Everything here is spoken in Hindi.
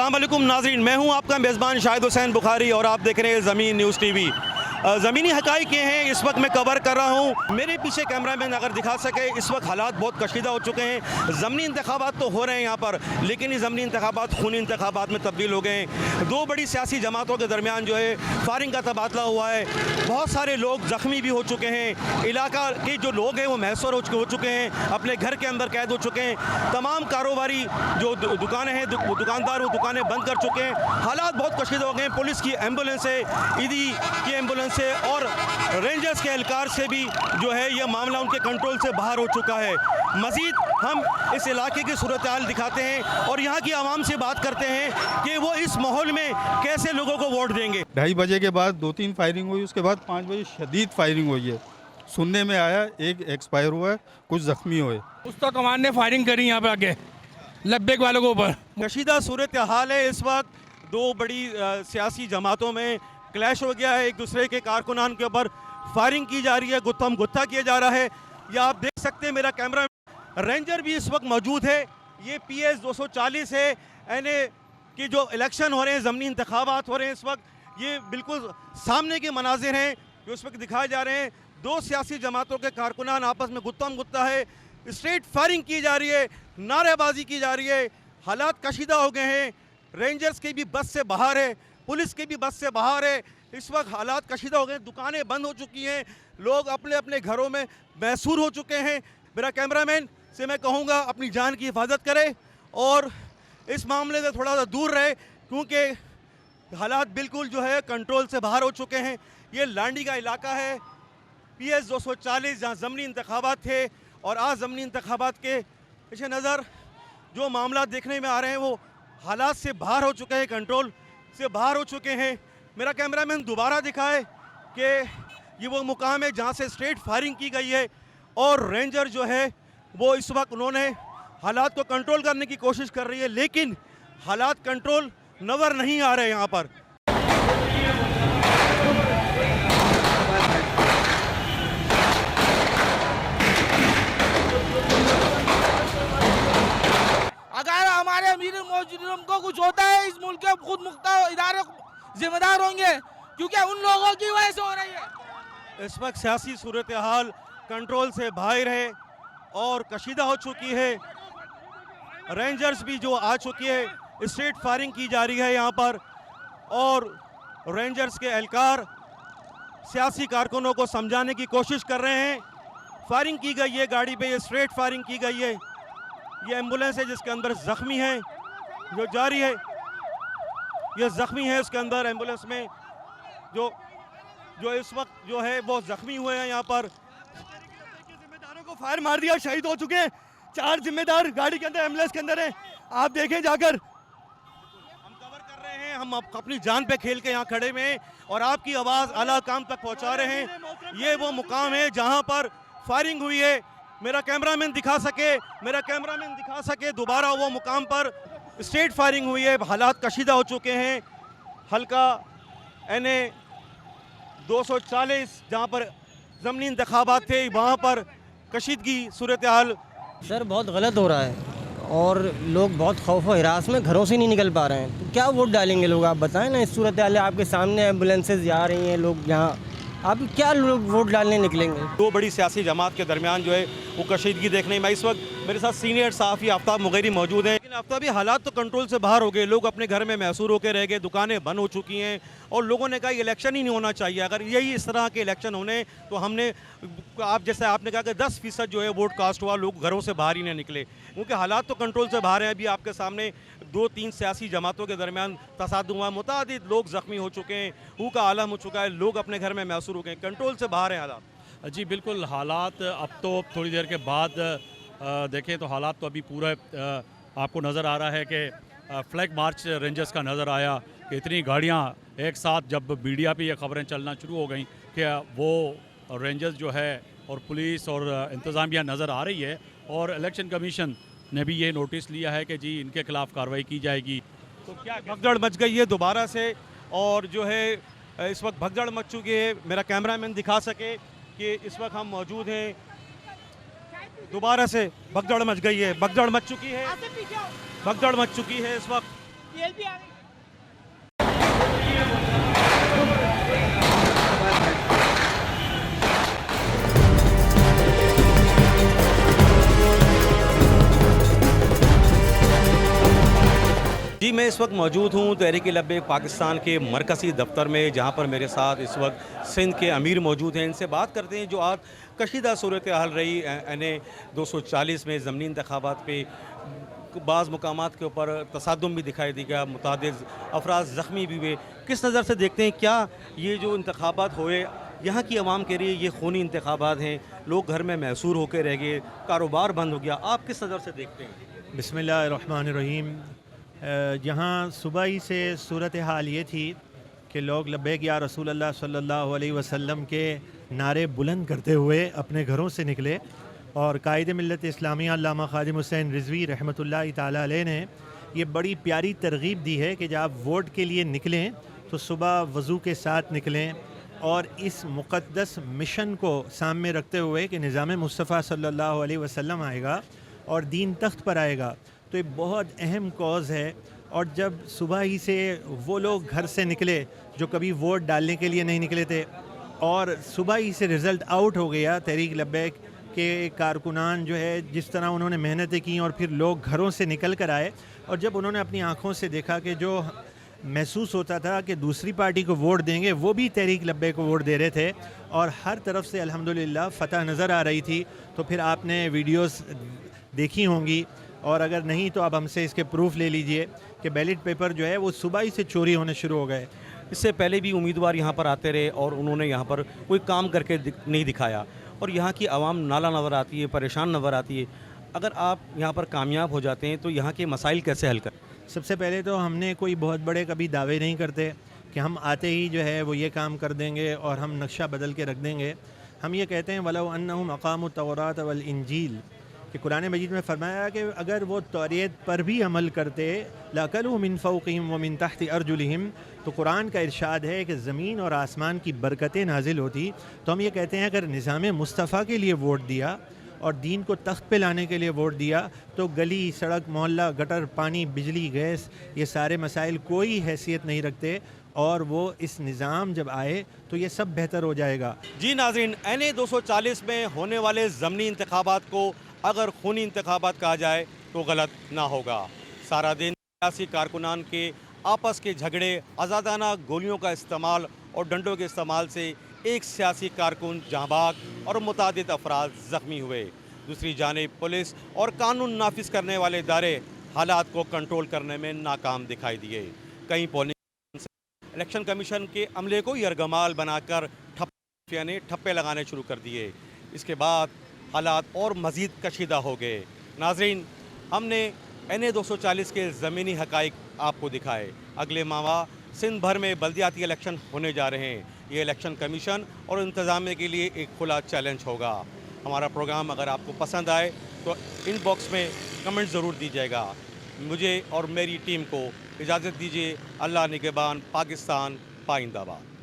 अस्सलाम वालेकुम नाज़रीन, मैं हूं आपका मेज़बान शाहिद हुसैन बुखारी और आप देख रहे हैं ज़मीन न्यूज़ टीवी। ज़मीनी हक़ाइक़ ये हैं, इस वक्त मैं कवर कर रहा हूं। मेरे पीछे कैमरामैन अगर दिखा सके, इस वक्त हालात बहुत कशीदा हो चुके हैं। ज़मनी इंतखाबात तो हो रहे हैं यहाँ पर, लेकिन ये ज़मनी इंतखाबात खूनी इंतखाबात में तब्दील हो गए हैं। दो बड़ी सियासी जमातों के दरमियान जो है फायरिंग का तबादला हुआ है। बहुत सारे लोग ज़ख्मी भी हो चुके हैं। इलाका के जो लोग हैं वो महसूर हो चुके हैं, अपने घर के अंदर कैद हो चुके हैं। तमाम कारोबारी जो दुकानें हैं, दुकानदार वो दुकानें बंद कर चुके हैं। हालात बहुत कशीदा हो गए हैं। पुलिस की एम्बुलेंस है, ईदी की एम्बुलेंस से और रेंजर्स के एहलकार से भी जो है यह मामला उनके कंट्रोल से बाहर हो चुका है। मज़ीद हम इस इलाके की सूरत हाल दिखाते हैं और यहाँ की आवाम से बात करते हैं कि वो इस माहौल में कैसे लोगों को वोट देंगे। 2:30 बजे के बाद 2-3 फायरिंग हुई, उसके बाद 5 बजे शदीद फायरिंग हुई है। सुनने में आया एक एक्सपायर हुआ है, कुछ जख्मी हुए। उस तो कमान ने फायरिंग करी यहाँ पे आके लब्बेक वालों के ऊपर। कशीदा सूरत हाल है। इस वक्त दो बड़ी सियासी जमातों में क्लैश हो गया है। एक दूसरे के कारकुनान के ऊपर फायरिंग की जा रही है, गुत्थम गुत्था किया जा रहा है। या आप देख सकते हैं, मेरा कैमरा रेंजर भी इस वक्त मौजूद है। ये PS 240 है। NA की जो इलेक्शन हो रहे हैं, ज़मनी इंतखाबात हो रहे हैं इस वक्त, ये बिल्कुल सामने के मनाजिर हैं जो इस वक्त दिखाए जा रहे हैं। दो सियासी जमातों के कारकुनान आपस में गुत्थम गुत्ता है, स्ट्रेट फायरिंग की जा रही है, नारेबाजी की जा रही है। हालात कशीदा हो गए हैं। रेंजर्स की भी बस से बाहर है, पुलिस की भी बस से बाहर है। इस वक्त हालात कशीदा हो गए, दुकानें बंद हो चुकी हैं, लोग अपने अपने घरों में महसूर हो चुके हैं। मेरा कैमरामैन से मैं कहूँगा अपनी जान की हिफाजत करे और इस मामले से थोड़ा सा दूर रहे, क्योंकि हालात बिल्कुल जो है कंट्रोल से बाहर हो चुके हैं। ये लांडी का इलाका है, PS 240, जहाँ ज़मनी इंतखाबात थे और आज ज़मनी इंतखाबात के पेश नज़र जो मामला देखने में आ रहे हैं वो हालात से बाहर हो चुके हैं, कंट्रोल से बाहर हो चुके हैं। मेरा कैमरामैन दोबारा दिखाए कि ये वो मुकाम है जहाँ से स्ट्रेट फायरिंग की गई है और रेंजर जो है वो इस वक्त उन्होंने हालात को कंट्रोल करने की कोशिश कर रही है, लेकिन हालात कंट्रोल नज़र नहीं आ रहे यहाँ पर। अगर हमारे अमीर मुजरिम को कुछ होता है, इस मुल्क के खुद मुख्तार इदारे जिम्मेदार होंगे, क्योंकि उन लोगों की वजह से हो रही है। इस वक्त सियासी सूरत हाल कंट्रोल से बाहर है और कशीदा हो चुकी है। रेंजर्स भी जो आ चुकी है, स्ट्रेट फायरिंग की जा रही है यहाँ पर और रेंजर्स के एहलकार सियासी कारकुनों को समझाने की कोशिश कर रहे हैं। फायरिंग की गई है गाड़ी पे, ये स्ट्रेट फायरिंग की गई है। ये एम्बुलेंस है जिसके अंदर ज़ख्मी हैं जो जा रही है, ये ज़ख्मी है उसके अंदर एम्बुलेंस में जो इस वक्त जो है वो ज़ख्मी हुए हैं। यहाँ पर जिम्मेदारों को फायर मार दिया, शहीद हो चुके हैं। 4 जिम्मेदार गाड़ी के अंदर, एम्बुलेंस के अंदर हैं। आप देखें जाकर, हम कवर कर रहे हैं, हम अपनी जान पे खेल के यहाँ खड़े हुए हैं और आपकी आवाज़ आला काम तक पहुँचा रहे हैं। ये वो मुकाम है जहाँ पर फायरिंग हुई है। मेरा कैमरामैन दिखा सके दोबारा वो मुकाम पर स्ट्रेट फायरिंग हुई है। हालात कशीदा हो चुके हैं। हल्का NA 240 जहाँ पर ज़मनी इंतखाबात थे, वहाँ पर कशीदगी सूरत हाल। सर बहुत गलत हो रहा है और लोग बहुत खौफ व हिरास में घरों से नहीं निकल पा रहे हैं। तो क्या वोट डालेंगे लोग, आप बताएं ना। इस सूरत हाल है, आपके सामने एम्बुलेंसेज जा रही हैं, लोग यहाँ, आप क्या लोग वोट डालने निकलेंगे। दो बड़ी सियासी जमात के दरमियान जो है वो कशीदगी देखने में, इस वक्त मेरे साथ सीनियर सहाफ़ी आफ्ताब मुगैरी मौजूद हैं। लेकिन आफ्ताब, ये हालात तो कंट्रोल से बाहर हो गए, लोग अपने घर में महसूर होकर रह गए, दुकानें बंद हो चुकी हैं और लोगों ने कहा इलेक्शन ही नहीं होना चाहिए। अगर यही इस तरह के इलेक्शन होने तो हमने आपने कहा कि 10% जो है वोट कास्ट हुआ, लोग घरों से बाहर ही नहीं निकले, क्योंकि हालात तो कंट्रोल से बाहर हैं। अभी आपके सामने 2-3 सियासी जमातों के दरमियान तसादुम हुआ, मुतादिद लोग ज़ख्मी हो चुके हैं, हू का आलम हो चुका है, लोग अपने घर में महसूर हो गए, कंट्रोल से बाहर हैं हालात। जी बिल्कुल, हालात अब तो थोड़ी देर के बाद देखें तो हालात तो अभी पूरा आपको नज़र आ रहा है कि फ्लैग मार्च रेंजर्स का नज़र आया कि इतनी गाड़ियाँ एक साथ, जब मीडिया पे ये खबरें चलना शुरू हो गई कि वो रेंजर्स जो है और पुलिस और इंतज़ामिया नज़र आ रही है और इलेक्शन कमीशन ने भी ये नोटिस लिया है कि जी इनके खिलाफ़ कार्रवाई की जाएगी। तो क्या भगदड़ मच गई है दोबारा से और जो है इस वक्त भगदड़ मच चुकी है। मेरा कैमरामैन दिखा सके कि इस वक्त हम मौजूद हैं, दोबारा से भगदड़ मच गई है, भगदड़ मच चुकी है इस वक्त। जी मैं इस वक्त मौजूद हूँ तहरीक-ए-लब्बैक पाकिस्तान के मरकज़ी दफ्तर में, जहाँ पर मेरे साथ इस वक्त सिंध के अमीर मौजूद हैं। इनसे बात करते हैं जो आज कशीदा सूरत हाल रही NA 240 में ज़मनी इंतखाबात पे बाज़ मुकामात के ऊपर तसादुम भी दिखाई देगा, मुतादिद अफराद ज़ख्मी भी हुए। किस नज़र से देखते हैं, क्या ये जो इंतखाबात हुए यहाँ की आवाम के लिए ये खूनी इंतखाबात हैं, लोग घर में महसूर होकर रह गए, कारोबार बंद हो गया, आप किस नज़र से देखते हैं? बिस्मिल्लाहिर्रहमानिर्रहीम। यहाँ सुबह ही से सूरत हाल ये थी कि लोग लब्बैक या रसूल अल्लाह सल्लल्लाहु अलैहि वसल्लम के नारे बुलंद करते हुए अपने घरों से निकले और कायदे मिल्लत इस्लामिया अल्लामा ख़ादिम हुसैन रिज़वी रहमतुल्लाहि ताला अलैह ने ये बड़ी प्यारी तरगीब दी है कि जब आप वोट के लिए निकलें तो सुबह वज़ू के साथ निकलें और इस मुक़द्दस मिशन को सामने रखते हुए कि निज़ाम मुस्तफ़ा सल्लल्लाहु अलैहि वसल्लम आएगा और दीन तख्त पर आएगा, तो ये बहुत अहम कॉज़ है। और जब सुबह ही से वो लोग घर से निकले जो कभी वोट डालने के लिए नहीं निकले थे और सुबह ही से रिज़ल्ट आउट हो गया, तहरीक लब्बैक के कारकुनान जो है जिस तरह उन्होंने मेहनतें की और फिर लोग घरों से निकल कर आए और जब उन्होंने अपनी आँखों से देखा कि जो महसूस होता था कि दूसरी पार्टी को वोट देंगे वो भी तहरीक लब्बैक को वोट दे रहे थे और हर तरफ से अल्हम्दुलिल्लाह फ़तह नज़र आ रही थी। तो फिर आपने वीडियोस देखी होंगी और अगर नहीं तो आप हमसे इसके प्रूफ ले लीजिए कि बैलेट पेपर जो है वो सुबह ही से चोरी होने शुरू हो गए। इससे पहले भी उम्मीदवार यहाँ पर आते रहे और उन्होंने यहाँ पर कोई काम करके नहीं दिखाया और यहाँ की आवाम नाला नज़र आती है, परेशान नज़र आती है। अगर आप यहाँ पर कामयाब हो जाते हैं तो यहाँ के मसाइल कैसे हल करें? सबसे पहले तो हमने कोई बहुत बड़े कभी दावे नहीं करते कि हम आते ही जो है वो ये काम कर देंगे और हम नक्शा बदल के रख देंगे। हम ये कहते हैं वलौ अन्नहुम अक़ामुत तौरात वल इंजील कि कुरान मजीद में फरमाया कि अगर वो तौरात पर भी अमल करते लअकलू मिन फ़ौक़िहिम व मिन तहति अर्जुलिहिम, तो कुरान का इरशाद है कि ज़मीन और आसमान की बरकतें नाजिल होती। तो हम ये कहते हैं अगर निज़ाम मुस्तफ़ा के लिए वोट दिया और दीन को तख्त पे लाने के लिए वोट दिया तो गली सड़क मोहल्ला गटर पानी बिजली गैस ये सारे मसाइल कोई हैसियत नहीं रखते और वो इस निज़ाम जब आए तो ये सब बेहतर हो जाएगा। जी नाज़रीन, NA 240 में होने वाले ज़मनी इंतखाबात को अगर खूनी इंतखाबात कहा जाए तो गलत ना होगा। सारा दिन सियासी कारकुनान के आपस के झगड़े, आज़ादाना गोलियों का इस्तेमाल और डंडों के इस्तेमाल से एक सियासी कारकुन जहाँ भाग और मुतादिद अफराद ज़ख्मी हुए। दूसरी जानिब पुलिस और कानून नाफिज करने वाले इदारे हालात को कंट्रोल करने में नाकाम दिखाई दिए। कई पोलिंग इलेक्शन कमीशन के अमले को यरगमाल बनाकर ठप्पे लगाने शुरू कर दिए। इसके बाद हालात और मज़ीद कशीदा हो गए। नाज़रीन, हमने NA 240 के ज़मीनी हक़ाइक़ आपको दिखाए। अगले माह सिंध भर में बल्दियाती इलेक्शन होने जा रहे हैं। ये इलेक्शन कमीशन और इंतज़ामिया के लिए एक खुला चैलेंज होगा। हमारा प्रोग्राम अगर आपको पसंद आए तो इनबॉक्स में कमेंट ज़रूर दीजिएगा। मुझे और मेरी टीम को इजाज़त दीजिए। अल्लाह निगहबान, पाकिस्तान पाइंदाबाद।